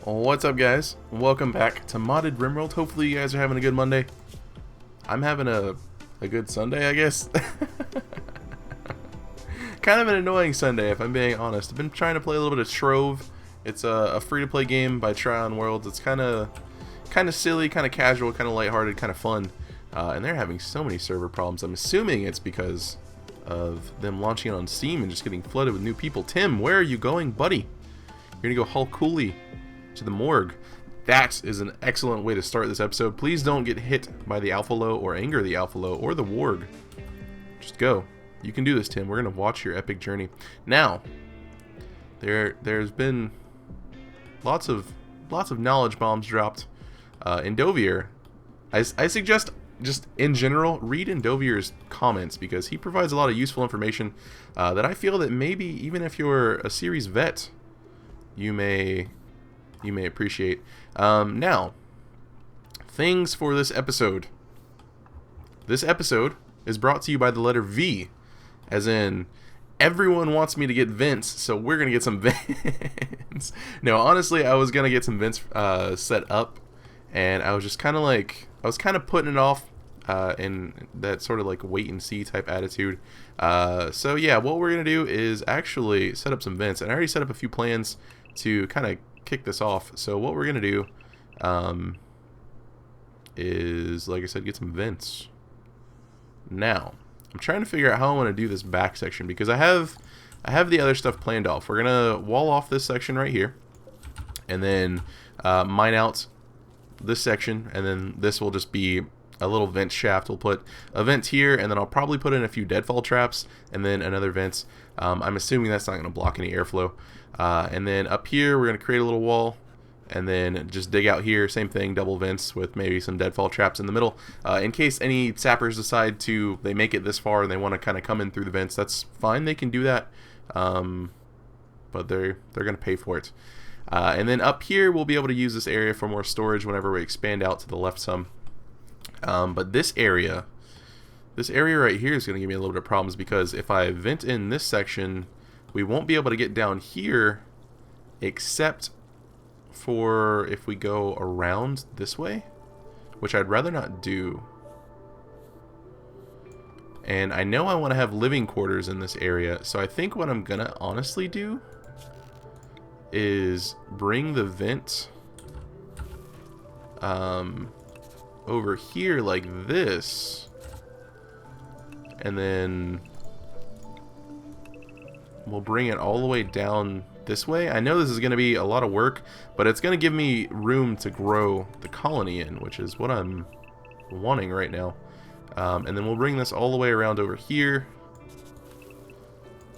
What's up, guys? Welcome back to Modded RimWorld. Hopefully you guys are having a good Monday. I'm having a good Sunday, I guess. Kind of an annoying Sunday, if I'm being honest. I've been trying to play a little bit of Trove. It's a free-to-play game by TryOnWorlds. It's kind of silly, kind of casual, kind of lighthearted, kind of fun. And they're having so many server problems. I'm assuming it's because of them launching it on Steam and just getting flooded with new people. Tim, where are you going, buddy? You're gonna go haul Cooley to the morgue. That is an excellent way to start this episode. Please don't get hit by the Alpha Low or anger the Alpha Low or the warg. Just go. You can do this, Tim. We're gonna watch your epic journey. Now, there's been lots of knowledge bombs dropped in Dovier. I suggest, just in general, read Indovier's comments because he provides a lot of useful information that I feel that maybe even if you're a series vet, you may appreciate. Now, things for this episode. This episode is brought to you by the letter V, as in everyone wants me to get vents, so we're gonna get some vents. No, honestly, I was gonna get some vents set up, and I was just kind of putting it off in that sort of like wait and see type attitude. So yeah, what we're gonna do is actually set up some vents, and I already set up a few plans to kind of kick this off. So what we're gonna do is, like I said, get some vents. Now I'm trying to figure out how I want to do this back section because I have the other stuff planned off. We're gonna wall off this section right here, and then mine out this section, and then this will just be a little vent shaft. We'll put a vent here, and then I'll probably put in a few deadfall traps, and then another vent. I'm assuming that's not going to block any airflow. And then up here, we're going to create a little wall, and then just dig out here. Same thing, double vents with maybe some deadfall traps in the middle. In case any sappers decide they make it this far and they want to kind of come in through the vents, that's fine. They can do that, but they're going to pay for it. And then up here, we'll be able to use this area for more storage whenever we expand out to the left some. But this area right here is going to give me a little bit of problems because if I vent in this section, we won't be able to get down here except for if we go around this way, which I'd rather not do. And I know I want to have living quarters in this area, so I think what I'm going to honestly do is bring the vent over here like this, and then we'll bring it all the way down this way. I know this is going to be a lot of work, but it's going to give me room to grow the colony in, which is what I'm wanting right now. And then we'll bring this all the way around over here.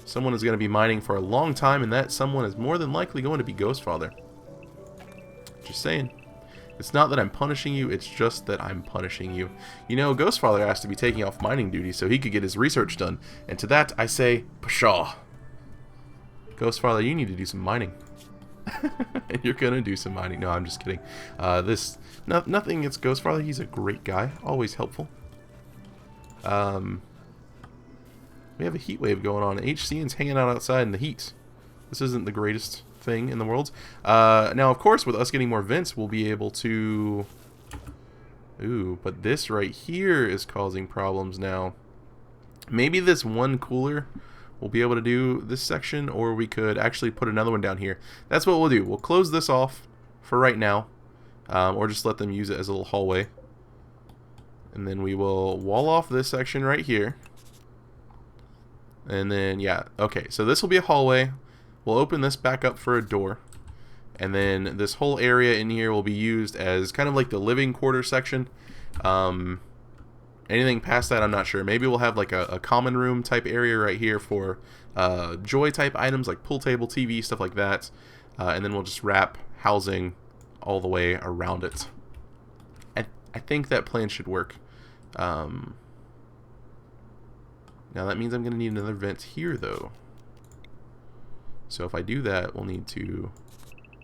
Someone is going to be mining for a long time, and that someone is more than likely going to be Ghostfather. Just saying. It's not that I'm punishing you, it's just that I'm punishing you. You know, Ghostfather has to be taking off mining duty so he could get his research done. And to that, I say, pshaw. Ghostfather, you need to do some mining. And you're gonna do some mining. No, I'm just kidding. Nothing against Ghostfather. He's a great guy. Always helpful. We have a heat wave going on. HCN's hanging out outside in the heat. This isn't the greatest thing in the world. Now, of course, with us getting more vents, we'll be able to... Ooh, but this right here is causing problems now. Maybe this one cooler will be able to do this section, or we could actually put another one down here. That's what we'll do. We'll close this off for right now, or just let them use it as a little hallway. And then we will wall off this section right here. And then, yeah, okay, so this will be a hallway. We'll open this back up for a door. And then this whole area in here will be used as kind of like the living quarter section. Anything past that, I'm not sure. Maybe we'll have like a common room type area right here for joy type items like pool table, TV, stuff like that. And then we'll just wrap housing all the way around it. I think that plan should work. Now that means I'm going to need another vent here though. So if I do that, we'll need to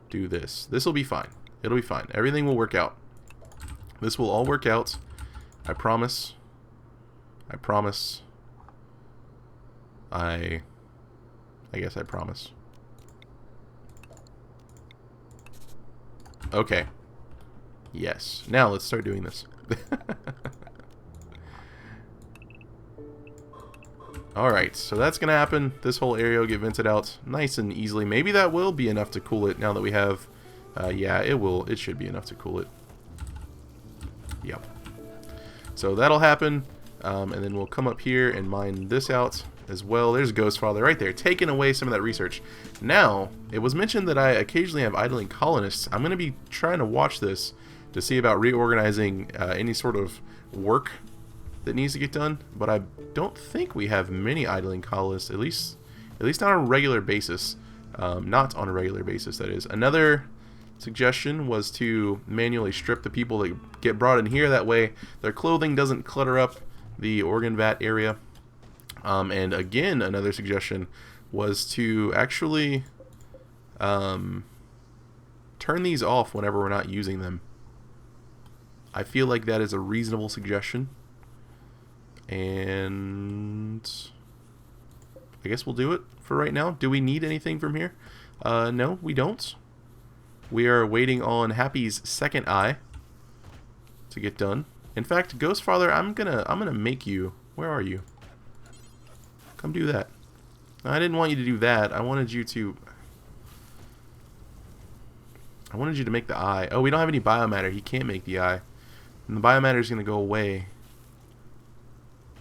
do this. This will be fine. It'll be fine. Everything will work out. This will all work out. I promise. I promise. I guess I promise. Okay. Yes. Now let's start doing this. Alright, so that's going to happen. This whole area will get vented out nice and easily. Maybe that will be enough to cool it now that we have... yeah, it will. It should be enough to cool it. Yep. So that'll happen. And then we'll come up here and mine this out as well. There's Ghostfather right there, taking away some of that research. Now, it was mentioned that I occasionally have idling colonists. I'm going to be trying to watch this to see about reorganizing any sort of work that needs to get done, but I don't think we have many idling colonists, at least not on a regular basis. Not on a regular basis, that is. Another suggestion was to manually strip the people that get brought in here. That way their clothing doesn't clutter up the organ vat area. And again, another suggestion was to actually turn these off whenever we're not using them. I feel like that is a reasonable suggestion. And I guess we'll do it for right now. Do we need anything from here? No, we don't. We are waiting on Happy's second eye to get done. In fact, Ghostfather, I'm gonna make you. Where are you? Come do that. No, I didn't want you to do that. I wanted you to make the eye. Oh, we don't have any biomatter. He can't make the eye. And the biomatter is gonna go away.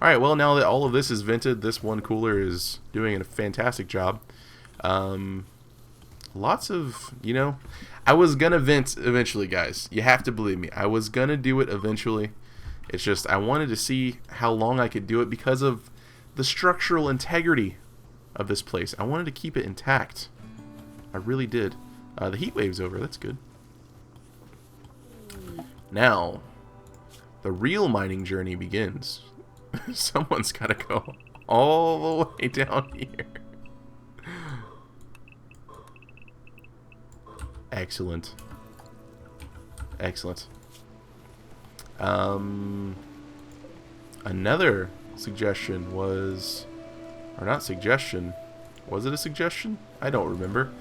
Alright, well, now that all of this is vented, this one cooler is doing a fantastic job. Lots of, you know, I was gonna vent eventually, guys. You have to believe me. I was gonna do it eventually. It's just, I wanted to see how long I could do it because of the structural integrity of this place. I wanted to keep it intact. I really did. The heat wave's over. That's good. Now, the real mining journey begins. Someone's got to go all the way down here. Excellent. Excellent. Another suggestion was... Or not suggestion. Was it a suggestion? I don't remember.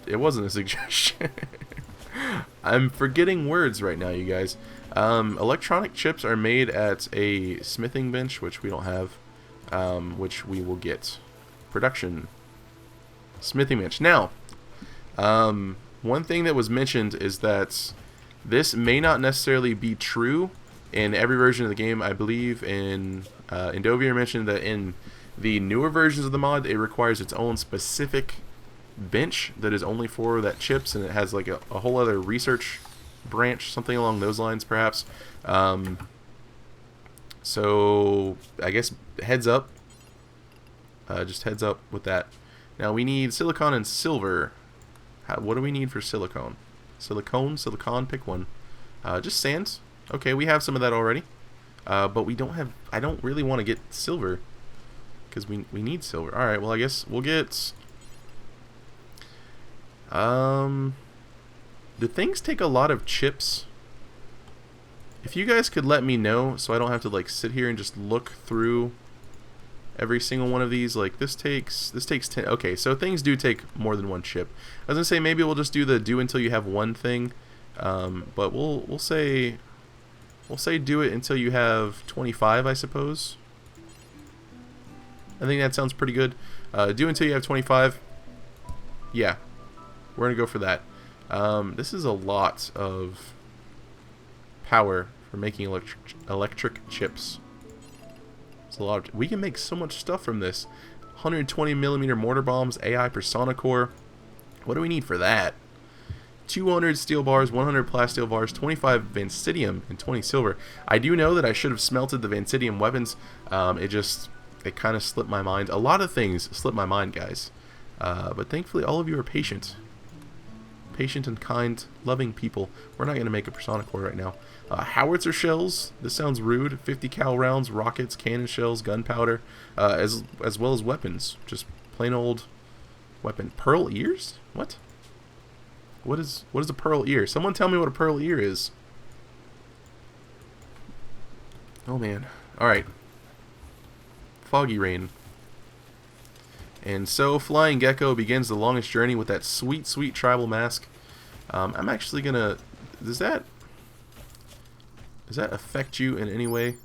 It wasn't a suggestion. I'm forgetting words right now, you guys. Electronic chips are made at a smithing bench, which we don't have, which we will get. Production. Smithing bench. Now, one thing that was mentioned is that this may not necessarily be true in every version of the game. I believe in Indovier mentioned that in the newer versions of the mod, it requires its own specific bench that is only for that chips, and it has like a whole other research branch, something along those lines, perhaps. So I guess heads up. Just heads up with that. Now we need silicon and silver. What do we need for silicon? Silicon, pick one. Just sand. Okay, we have some of that already. But we don't have, I don't really want to get silver because we need silver. Alright, well I guess we'll get... do things take a lot of chips? If you guys could let me know so I don't have to like sit here and just look through every single one of these. Like this takes 10. Okay, so things do take more than one chip. I was gonna say maybe we'll just do the do until you have one thing, but we'll say do it until you have 25, I suppose. I think that sounds pretty good. Do until you have 25. Yeah, we're gonna go for that. This is a lot of power for making electric chips. It's a lot. We can make so much stuff from this. 120mm mortar bombs, AI persona core. What do we need for that? 200 steel bars, 100 plasteel bars, 25 vanadium, and 20 silver. I do know that I should have smelted the vanadium weapons. It kind of slipped my mind. A lot of things slipped my mind, guys. But thankfully, all of you are patient. Patient and kind, loving people. We're not going to make a persona core right now. Howitzer shells. This sounds rude. 50 cal rounds, rockets, cannon shells, gunpowder, as well as weapons. Just plain old weapon. Pearl ears? What? What is a pearl ear? Someone tell me what a pearl ear is. Oh man. Alright. Foggy rain. And so Flying Gecko begins the longest journey with that sweet, sweet tribal mask. I'm actually gonna... Does that affect you in any way?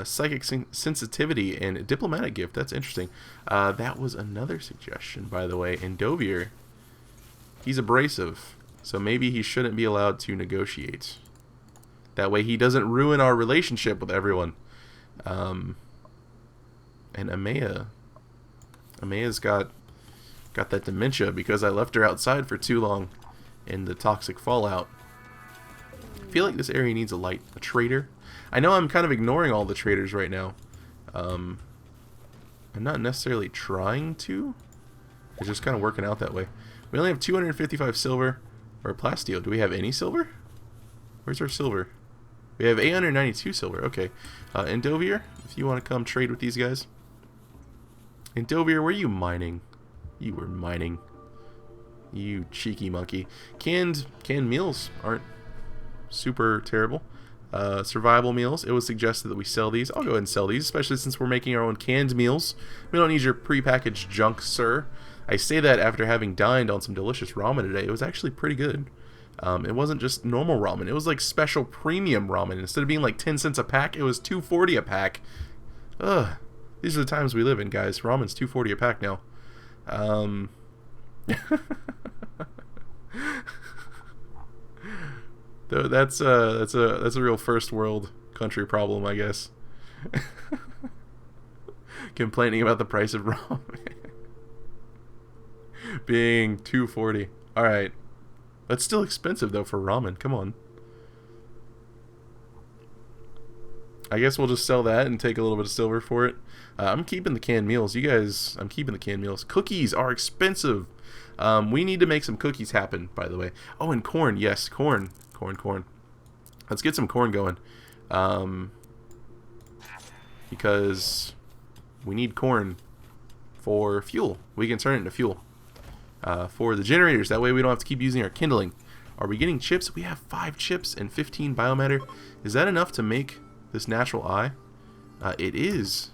Psychic sensitivity and diplomatic gift. That's interesting. That was another suggestion, by the way. Endovier, he's abrasive, so maybe he shouldn't be allowed to negotiate. That way he doesn't ruin our relationship with everyone. And Amaya's got that dementia because I left her outside for too long in the toxic fallout. I feel like this area needs a trader. I know I'm kind of ignoring all the traders right now. I'm not necessarily trying to. It's just kind of working out that way. We only have 255 silver or plasteel. Do we have any silver? Where's our silver? We have 892 silver. Okay. Endovier, if you want to come trade with these guys. Endovier, were you mining? You were mining. You cheeky monkey. Canned meals aren't super terrible. Survival meals. It was suggested that we sell these. I'll go ahead and sell these, especially since we're making our own canned meals. We don't need your prepackaged junk, sir. I say that after having dined on some delicious ramen today. It was actually pretty good. It wasn't just normal ramen. It was like special premium ramen. Instead of being like 10 cents a pack, it was $2.40 a pack. Ugh. These are the times we live in, guys. Ramen's $2.40 a pack now. That's a real first world country problem, I guess. Complaining about the price of ramen being $2.40. All right, that's still expensive though for ramen. Come on. I guess we'll just sell that and take a little bit of silver for it. I'm keeping the canned meals. You guys, I'm keeping the canned meals. Cookies are expensive. We need to make some cookies happen, by the way. Oh, and corn. Yes, corn. Corn. Let's get some corn going. Because we need corn for fuel. We can turn it into fuel. For the generators. That way we don't have to keep using our kindling. Are we getting chips? We have 5 chips and 15 biomatter. Is that enough to make this natural eye? It is.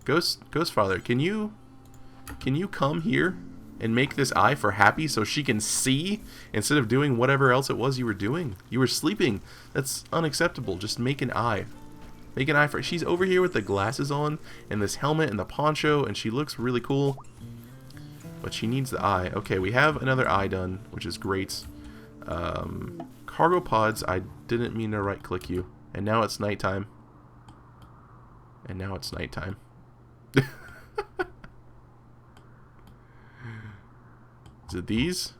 Ghostfather, can you come here and make this eye for Happy so she can see instead of doing whatever else it was you were doing? You were sleeping. That's unacceptable. Just make an eye. Make an eye for... She's over here with the glasses on and this helmet and the poncho, and she looks really cool. But she needs the eye. Okay, we have another eye done, which is great. Cargo pods, I didn't mean to right-click you. And now it's nighttime. Is it these?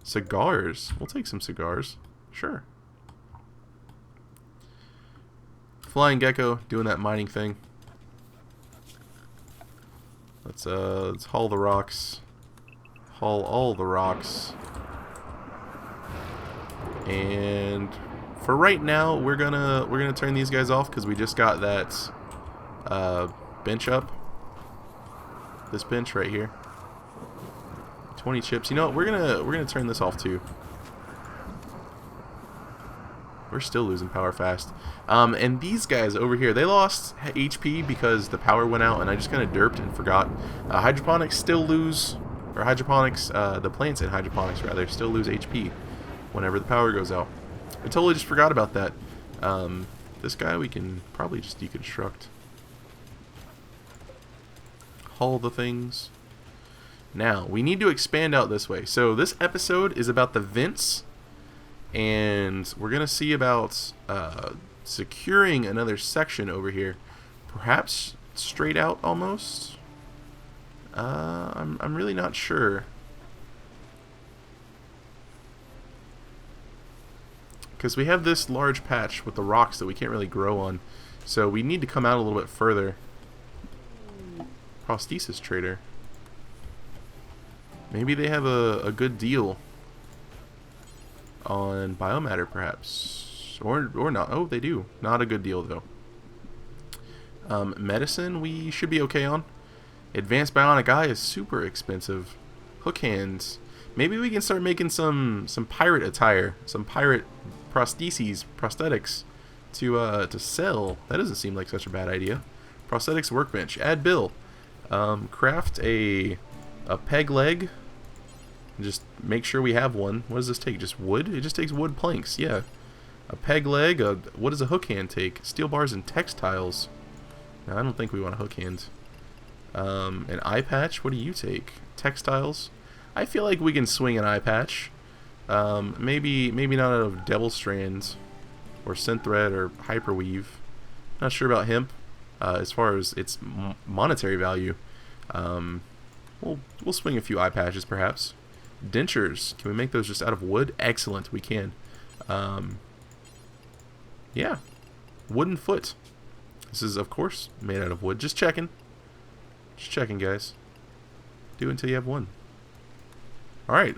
Cigars. We'll take some cigars. Sure. Flying gecko doing that mining thing. Let's haul the rocks. Haul all the rocks. And for right now, we're gonna turn these guys off because we just got that bench up. This bench right here. 20 chips. You know what? We're gonna turn this off too. We're still losing power fast. And these guys over here, they lost HP because the power went out, and I just kind of derped and forgot. Hydroponics still lose, or hydroponics, the plants in hydroponics rather, still lose HP whenever the power goes out. I totally just forgot about that. This guy we can probably just deconstruct. Haul the things. Now, we need to expand out this way. So this episode is about the vents, and we're going to see about securing another section over here. Perhaps straight out almost? I'm really not sure. Because we have this large patch with the rocks that we can't really grow on. So we need to come out a little bit further. Prosthesis trader. Maybe they have a good deal on biomatter, perhaps. Or not. Oh, they do. Not a good deal, though. Medicine, we should be okay on. Advanced bionic eye is super expensive. Hook hands. Maybe we can start making some pirate attire. Some pirate prosthetics to sell. That doesn't seem like such a bad idea. Prosthetics workbench. Add bill. Craft a peg leg. Just make sure we have one. What does this take? Just wood? It just takes wood planks. Yeah. A peg leg. What does a hook hand take? Steel bars and textiles. No, I don't think we want a hook hand. An eye patch. What do you take? Textiles. I feel like we can swing an eye patch. Maybe not out of devil strands or synth thread or hyperweave. Not sure about hemp as far as its monetary value. We'll swing a few eye patches perhaps. Dentures. Can we make those just out of wood? Excellent, we can. Yeah. Wooden foot. This is, of course, made out of wood. Just checking. Just checking, guys. Do it until you have one. Alright.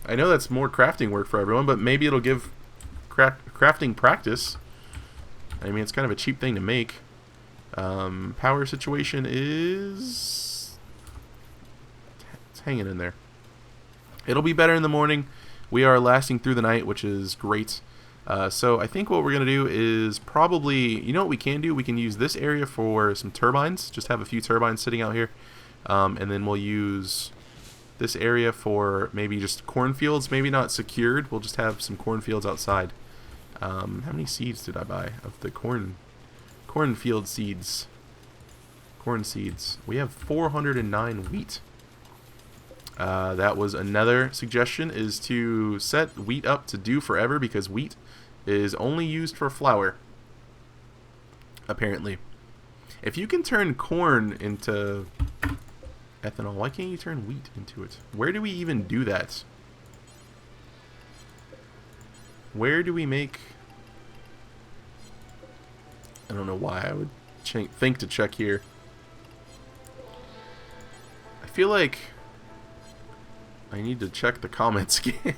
I know that's more crafting work for everyone, but maybe it'll give crafting practice. I mean, it's kind of a cheap thing to make. Power situation is... It's hanging in there. It'll be better in the morning. We are lasting through the night, which is great. So I think what we're going to do is probably... You know what we can do? We can use this area for some turbines. Just have a few turbines sitting out here. And then we'll use this area for maybe just cornfields. Maybe not secured. We'll just have some cornfields outside. How many seeds did I buy of the cornfield seeds? Corn seeds. We have 409 wheat. That was another suggestion, is to set wheat up to do forever, because wheat is only used for flour, apparently. If you can turn corn into ethanol, why can't you turn wheat into it? Where do we even do that? Where do we make... I don't know why I would think to check here. I feel like I need to check the comments again.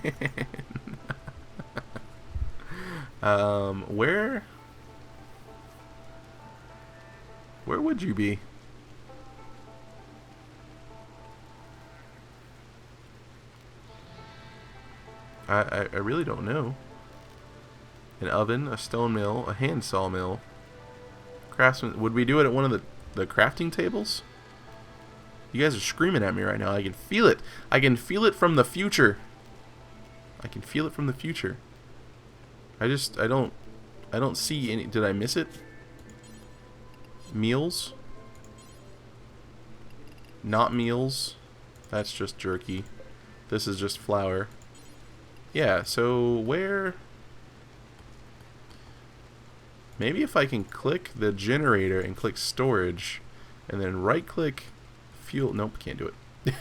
Where would you be? I really don't know. An oven, a stone mill, a hand saw mill. Craftsman. Would we do it at one of the crafting tables? You guys are screaming at me right now. I can feel it. I can feel it from the future. I can feel it from the future. I don't see any. Did I miss it? Meals? Not meals. That's just jerky. This is just flour. Yeah, so where... Maybe if I can click the generator and click storage, and then right click fuel. Nope, can't do it.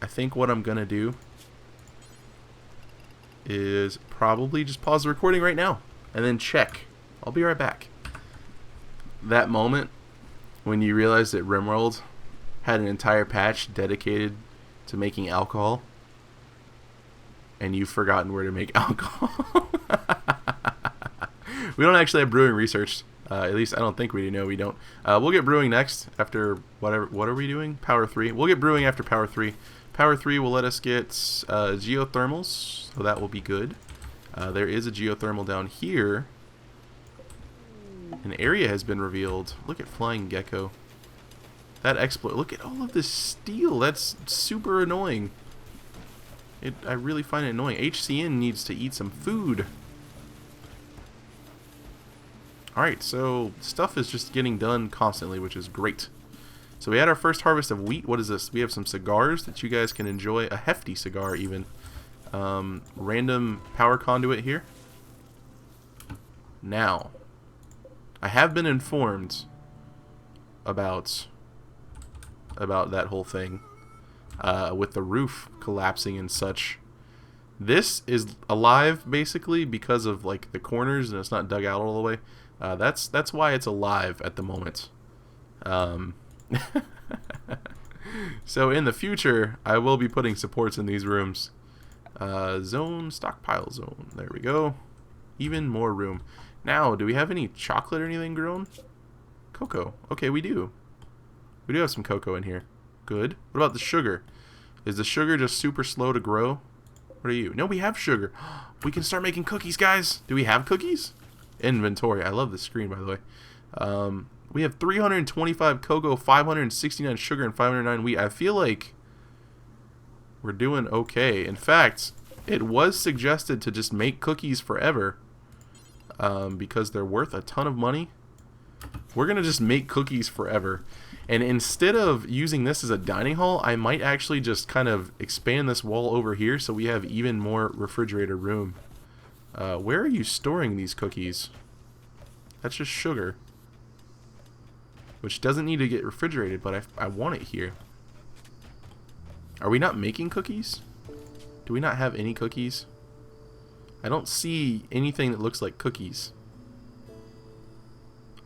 I think what I'm gonna do is probably just pause the recording right now and then check. I'll be right back. That moment when you realize that RimWorld had an entire patch dedicated to making alcohol, and you've forgotten where to make alcohol. We don't actually have brewing research. At least I don't think we do. No, we don't. We'll get brewing next after whatever. What are we doing? Power 3. We'll get brewing after Power 3. Power 3 will let us get geothermals, so that will be good. There is a geothermal down here. An area has been revealed. Look at Flying Gecko. That exploit. Look at all of this steel. That's super annoying. I really find it annoying. HCN needs to eat some food. Alright, so stuff is just getting done constantly, which is great. So we had our first harvest of wheat. What is this? We have some cigars that you guys can enjoy. A hefty cigar, even. Random power conduit here. Now, I have been informed about that whole thing. With the roof collapsing and such. This is alive basically because of like the corners, and it's not dug out all the way. That's why it's alive at the moment. So in the future, I will be putting supports in these rooms. Zone, stockpile zone. There we go. Even more room. Now, do we have any chocolate or anything grown? Cocoa. Okay, we do. We do have some cocoa in here. Good. What about the sugar? Is the sugar just super slow to grow? What are you? No, we have sugar. We can start making cookies, guys. Do we have cookies? Inventory. I love this screen, by the way. We have 325 cocoa, 569 sugar, and 509 wheat. I feel like we're doing okay. In fact, it was suggested to just make cookies forever because they're worth a ton of money. We're going to just make cookies forever. And instead of using this as a dining hall, I might actually just kind of expand this wall over here so we have even more refrigerator room. Where are you storing these cookies? That's just sugar. Which doesn't need to get refrigerated, but I want it here. Are we not making cookies? Do we not have any cookies? I don't see anything that looks like cookies.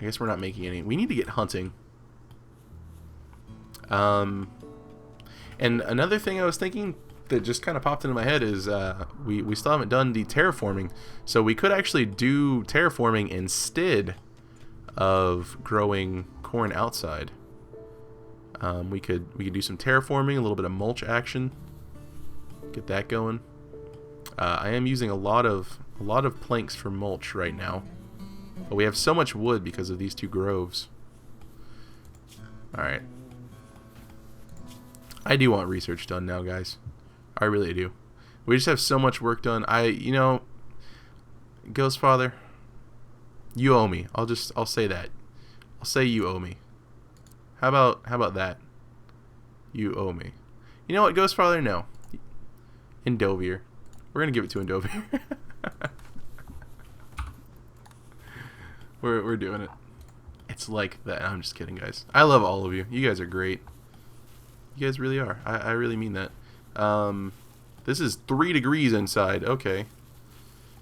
I guess we're not making any. We need to get hunting. And another thing I was thinking that just kind of popped into my head is we still haven't done the terraforming. So we could actually do terraforming instead of growing corn outside. We could do some terraforming, a little bit of mulch action. Get that going. I am using a lot of planks for mulch right now, but we have so much wood because of these two groves. All right. I do want research done now, guys. I really do. We just have so much work done. You know, Ghost Father, you owe me. I'll say that. I'll say you owe me. How about that? You owe me. You know what, Ghost Father? No. Endovier. We're gonna give it to Endovier. We're doing it. It's like that. I'm just kidding, guys. I love all of you. You guys are great. You guys really are. I really mean that. This is 3 degrees inside. Okay.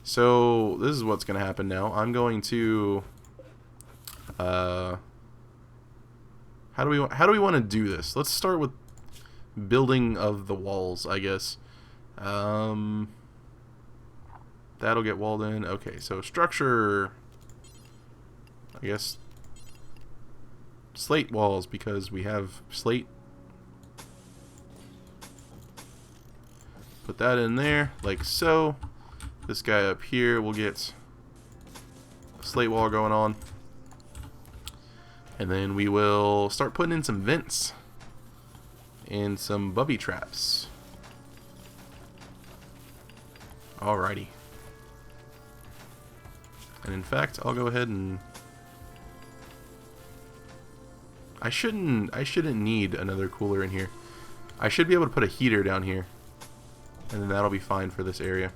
So this is what's gonna happen now. I'm going to how do we want to do this? Let's start with building of the walls, I guess. That'll get walled in. Okay, so structure, I guess slate walls because we have slate. Put that in there like so. This guy up here will get a slate wall going on. And then we will start putting in some vents and some bubby traps. Alrighty. And in fact, I'll go ahead and I shouldn't need another cooler in here. I should be able to put a heater down here. And then that'll be fine for this area.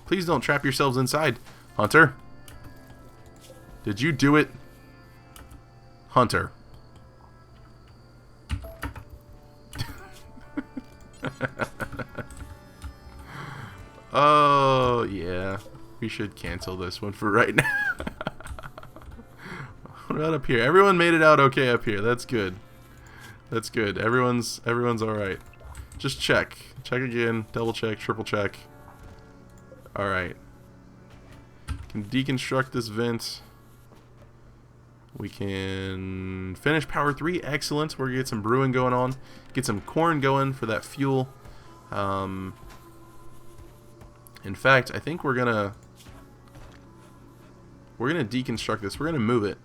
Please don't trap yourselves inside, Hunter. Did you do it? Hunter. Oh, yeah. We should cancel this one for right now. What about up here? Everyone made it out okay up here. That's good. That's good. Everyone's alright. Just check. Check again. Double check. Triple check. Alright. Can deconstruct this vent. We can finish power 3. Excellent. We're going to get some brewing going on. Get some corn going for that fuel. In fact, I think we're gonna deconstruct this. We're gonna move it.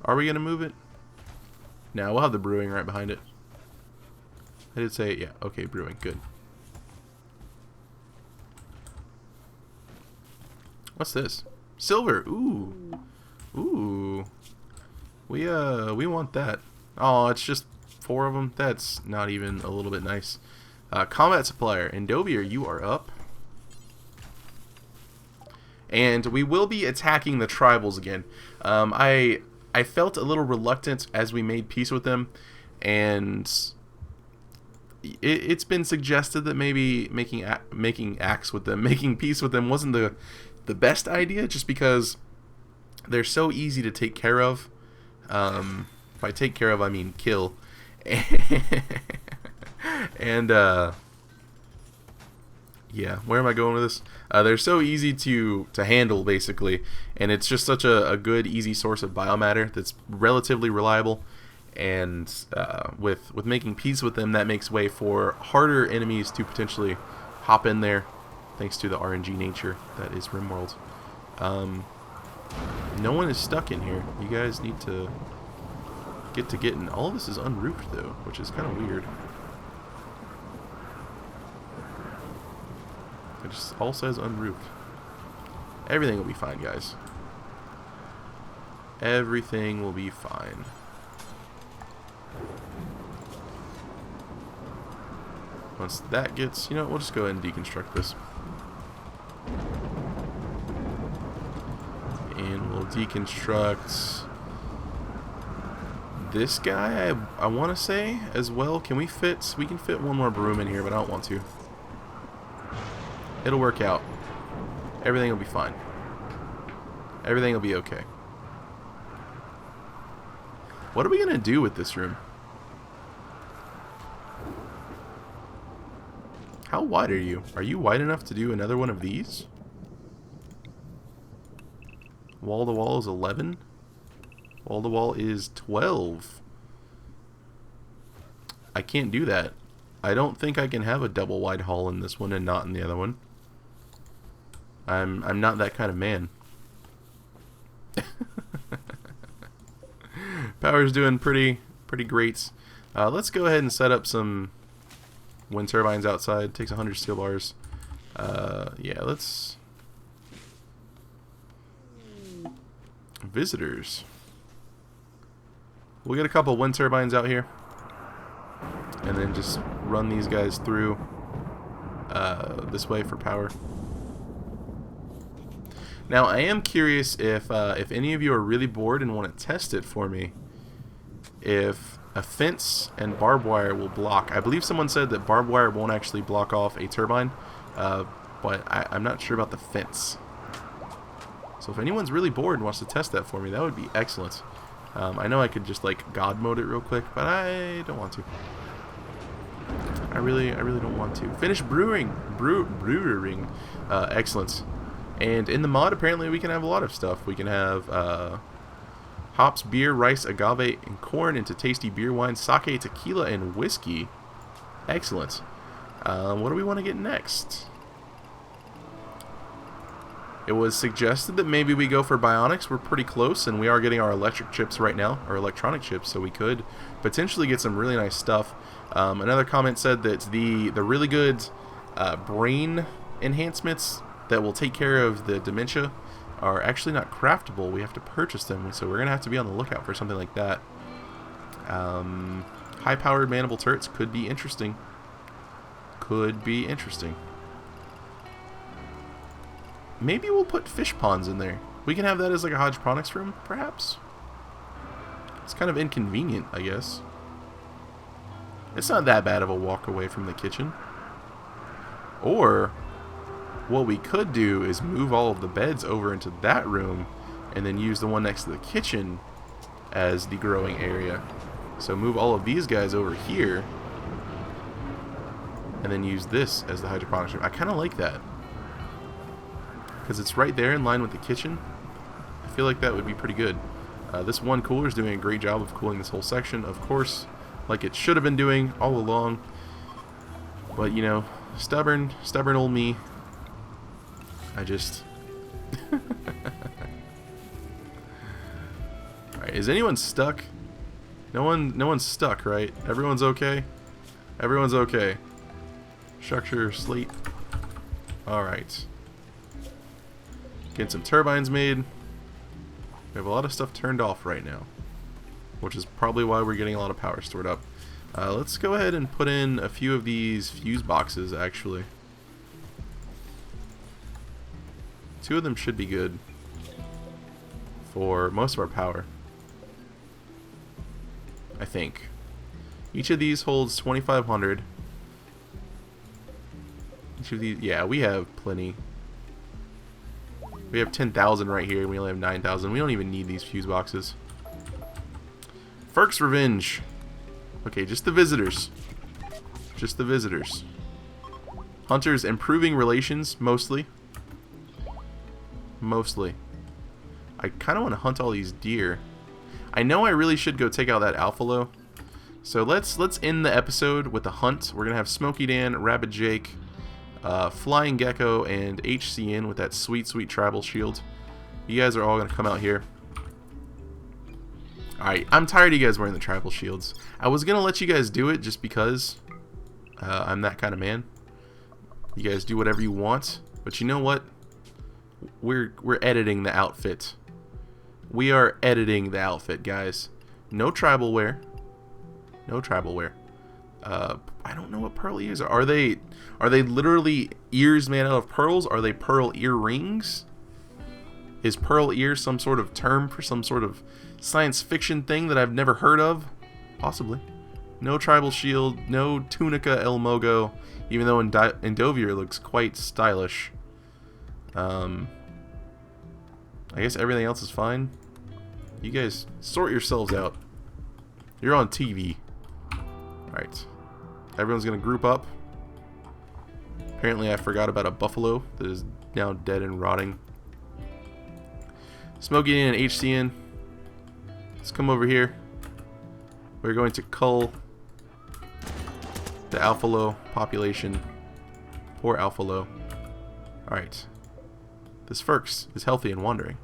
Are we gonna move it? No, we'll have the brewing right behind it. I did say, yeah, okay, brewing, good. What's this? Silver. Ooh. Ooh. We want that. Oh, it's just 4 of them. That's not even a little bit nice. Combat supplier. Endovier, you are up. And we will be attacking the tribals again. I felt a little reluctant as we made peace with them, and it's been suggested that maybe making peace with them wasn't the best idea, just because they're so easy to take care of. By take care of, I mean kill. And yeah, where am I going with this? They're so easy to handle, basically, and it's just such a good, easy source of biomatter that's relatively reliable. And with making peace with them, that makes way for harder enemies to potentially hop in there thanks to the RNG nature that is RimWorld. No one is stuck in here. You guys need to get to getting. All of this is unroofed though, which is kind of weird. It just all says unroofed. Everything will be fine, guys. Everything will be fine. Once that gets, you know, we'll just go ahead and deconstruct this. And we'll deconstruct this guy, I want to say, as well. Can we fit, we can fit one more broom in here, but I don't want to. It'll work out. Everything will be fine. Everything will be okay. What are we going to do with this room? How wide are you? Are you wide enough to do another one of these? Wall to wall is 11. Wall to wall is 12. I can't do that. I don't think I can have a double wide hall in this one and not in the other one. I'm not that kind of man. Power's doing pretty great. Let's go ahead and set up some wind turbines outside. Takes 100 steel bars. Yeah, let's... Visitors. We'll get a couple wind turbines out here. And then just run these guys through this way for power. Now, I am curious if any of you are really bored and want to test it for me, if a fence and barbed wire will block. I believe someone said that barbed wire won't actually block off a turbine, but I'm not sure about the fence. So if anyone's really bored and wants to test that for me, that would be excellent. I know I could just like God mode it real quick, but I don't want to. I really don't want to. Finish brewing. Brewing. Excellent. And in the mod, apparently, we can have a lot of stuff. We can have hops, beer, rice, agave, and corn into tasty beer, wine, sake, tequila, and whiskey. Excellent. What do we want to get next? It was suggested that maybe we go for bionics. We're pretty close, and we are getting our electric chips right now, or electronic chips, so we could potentially get some really nice stuff. Another comment said that the really good brain enhancements that will take care of the dementia are actually not craftable. We have to purchase them, so we're going to have to be on the lookout for something like that. High-powered mandible turrets could be interesting. Could be interesting. Maybe we'll put fish ponds in there. We can have that as like a hydroponics room, perhaps. It's kind of inconvenient, I guess. It's not that bad of a walk away from the kitchen. Or what we could do is move all of the beds over into that room and then use the one next to the kitchen as the growing area. So move all of these guys over here and then use this as the hydroponics room. I kind of like that because it's right there in line with the kitchen. I feel like that would be pretty good. This one cooler is doing a great job of cooling this whole section, of course, like it should have been doing all along. But you know, stubborn old me. I just... Alright, is anyone stuck? No one's stuck, right? Everyone's okay? Everyone's okay. Structure, sleep. Alright. Getting some turbines made. We have a lot of stuff turned off right now, which is probably why we're getting a lot of power stored up. Let's go ahead and put in a few of these fuse boxes, actually. 2 of them should be good for most of our power, I think. Each of these holds 2,500. Each of these, yeah, we have plenty. We have 10,000 right here, and we only have 9,000. We don't even need these fuse boxes. Ferk's Revenge. Okay, just the visitors. Just the visitors. Hunters improving relations, mostly. Mostly. I kind of want to hunt all these deer. I know I really should go take out that alphalo. So let's end the episode with a hunt. We're gonna have Smokey Dan, Rabbit Jake, Flying Gecko and HCN with that sweet, sweet tribal shield. You guys are all going to come out here. Alright, I'm tired of you guys wearing the tribal shields. I was going to let you guys do it just because I'm that kind of man. You guys do whatever you want. But you know what? We're editing the outfit. We are editing the outfit, guys. No tribal wear. No tribal wear. I don't know what pearl ears are. Are they literally ears made out of pearls? Are they pearl earrings? Is pearl ear some sort of term for some sort of science fiction thing that I've never heard of? Possibly. No tribal shield, no tunica el mogo, even though Endovier looks quite stylish. I guess everything else is fine. You guys sort yourselves out. You're on TV. Alright. Everyone's going to group up. Apparently I forgot about a buffalo that is now dead and rotting. Smokey and HCN. Let's come over here. We're going to cull the Alphalo population. Poor Alphalo. Alright. This Furx is healthy and wandering.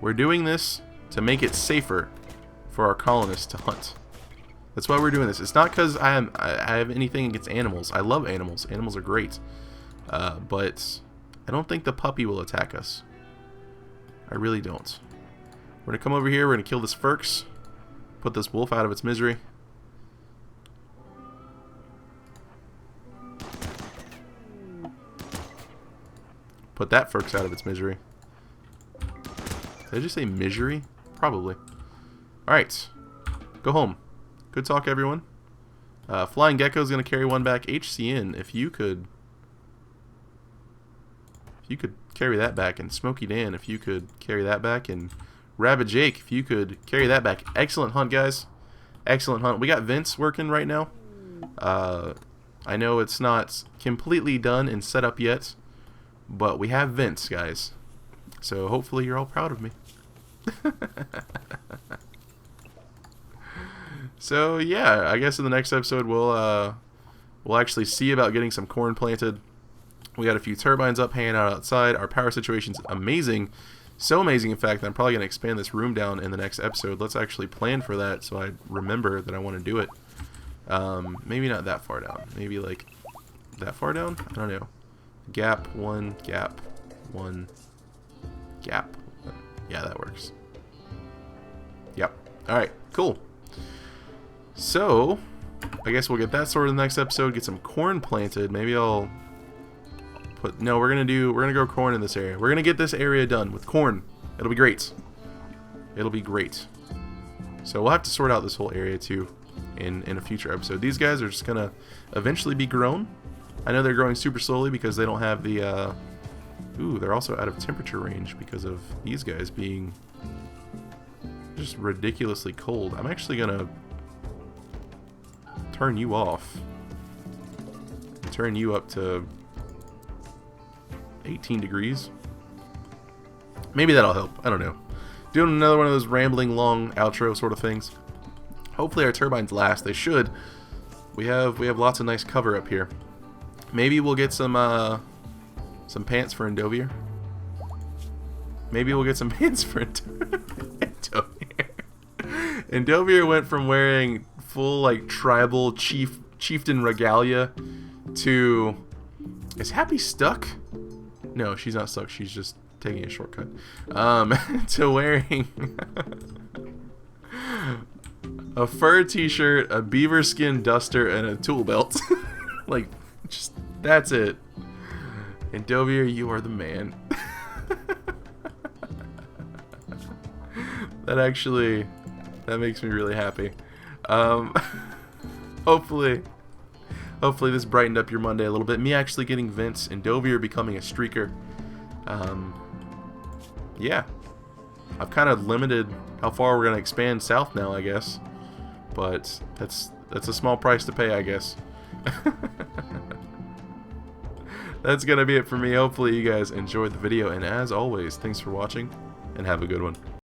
We're doing this to make it safer for our colonists to hunt. That's why we're doing this. It's not because I have anything against animals. I love animals. Animals are great. But I don't think the puppy will attack us. I really don't. We're going to come over here. We're going to kill this Furx. Put this wolf out of its misery. Put that Furx out of its misery. Did I just say misery? Probably. Alright. Go home. Good talk, everyone. Flying Gecko is going to carry one back. HCN, if you could carry that back. And Smokey Dan, if you could carry that back. And Rabbit Jake, if you could carry that back. Excellent hunt, guys. Excellent hunt. We got Vince working right now. I know it's not completely done and set up yet, but we have Vince, guys. So hopefully you're all proud of me. So yeah, I guess in the next episode we'll actually see about getting some corn planted. We got a few turbines up hanging out outside. Our power situation's amazing. So amazing, in fact, that I'm probably going to expand this room down in the next episode. Let's actually plan for that so I remember that I want to do it. Maybe not that far down. Maybe like that far down? I don't know. Gap, one, gap, one, gap. Yeah, that works. Yep. Alright, cool. So, I guess we'll get that sorted in the next episode, get some corn planted. Maybe I'll put... No, we're gonna grow corn in this area. We're gonna get this area done with corn. It'll be great. It'll be great. So we'll have to sort out this whole area too in a future episode. These guys are just gonna eventually be grown. I know they're growing super slowly because they don't have the... Ooh, they're also out of temperature range because of these guys being just ridiculously cold. I'm actually gonna turn you off. Turn you up to 18 degrees. Maybe that'll help. I don't know. Doing another one of those rambling long outro sort of things. Hopefully our turbines last. They should. We have lots of nice cover up here. Maybe we'll get some pants for Endovier. Maybe we'll get some pants for Endovier. Endovier went from wearing full like tribal chieftain regalia to... Is Happy stuck? No, she's not stuck. She's just taking a shortcut. To wearing a fur t-shirt, a beaver skin duster, and a tool belt. Like, just that's it. Endovier, you are the man. That makes me really happy. Hopefully this brightened up your Monday a little bit. Me actually getting Vince, Endovier becoming a streaker. Yeah. I've kind of limited how far we're going to expand south now, I guess. But that's a small price to pay, I guess. That's going to be it for me. Hopefully you guys enjoyed the video. And as always, thanks for watching. and have a good one.